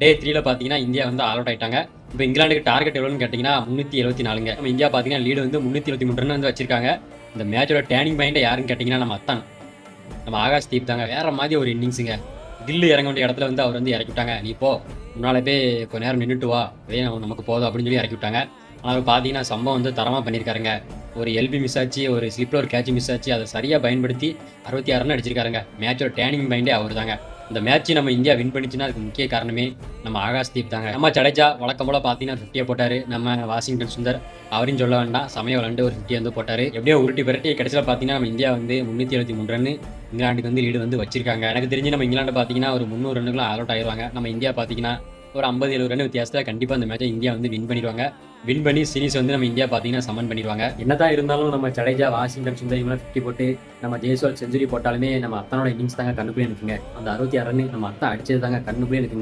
டே 3ல பார்த்தீங்கன்னா, இந்தியா வந்து all out ஆயிட்டாங்க. இப்போ இங்கிலாந்துக்கு டார்கெட் எவ்வளோன்னு கேட்டீங்கன்னா, 374ங்க. நம்ம இந்தியா பார்த்தீங்கன்னா, லீடு வந்து 323 ரன் வந்து வச்சிருக்காங்க. இந்த மேட்சோட டர்னிங் பாயிண்ட்டே யாருன்னு கேட்டீங்கன்னா, நம்ம அத்தான். நம்ம ஆகாஷ்தீப் தாங்க. வேற மாதிரி ஒரு இன்னிங்ஸுங்க. கில்லு இறங்க வேண்டிய இடத்துல வந்து அவர் வந்து இறக்கி விட்டாங்க. "நீ போ, முன்னால போய் கொஞ்ச நேரம் நின்னுட்டு வா. இதே நமக்கு போதும்" அப்படின்னு சொல்லி இறக்கி விட்டாங்க. ஆனா பார்த்தீங்கன்னா, சம்பவம் வந்து தரமா பண்ணியிருக்காருங்க. ஒரு எல்பி மிஸ் ஆச்சு, ஒரு ஸ்லிப்ல ஒரு கேட்ச் மிஸ் ஆச்சு. அதை சரியா பயன்படுத்தி 66 ரன் அடிச்சிருக்காருங்க. மேட்சோட டர்னிங் பாயிண்ட்டே அவர் தாங்க. இந்த மேட்ச் நம்ம இந்தியா வின் பண்ணிச்சுன்னா, அதுக்கு முக்கிய காரணமே நம்ம ஆகாஷ்தீப் தாங்க. நம்ம ஜடேஜா வழக்கம் போல பார்த்தீங்கன்னா 50 போட்டாரு. நம்ம வாஷிங்டன் சுந்தர் அவரையும் சொல்ல வேண்டாம். செமையா விளையாண்டு ஒரு 50 வந்து போட்டாரு. எப்படியோ உருட்டி பிரட்டி கடைசியில பார்த்தீங்கன்னா, நம்ம இந்தியா வந்து 373 ரன் இங்கிலாந்துக்கு வந்து லீடு வந்து வச்சிருக்காங்க. எனக்கு தெரிஞ்சு நம்ம இங்கிலாந்து பார்த்தீங்கன்னா ஒரு 300 ரன்னுக்குலாம் ஆல் அவுட் ஆயிருவாங்க. நம்ம இந்தியா பார்த்தீங்கன்னா ஒரு 50-70 ரன் வித்தியாசத்தில் கண்டிப்பாக இந்த மேட்சை இந்தியா வந்து வின் பண்ணிடுவாங்க. வின் பண்ணி சீரிஸ் வந்து நம்ம இந்தியா பார்த்தீங்கன்னா சமன் பண்ணிடுவாங்க. என்னதான் இருந்தாலும் நம்ம ஜடேஜா, வாஷிங்டன் சுந்தர் இவங்க 50 போட்டு நம்ம ஜெய்ஸ்வால் செஞ்சுரி போட்டாலுமே நம்ம அத்தனோட இன்னிங்ஸ் தாங்க கண்ணுக்குள்ளே இருக்குங்க. அந்த 66 ரன் நம்ம அத்தான் அடிச்சது தாங்க கண்ணுக்குள்ளே இருக்குங்க.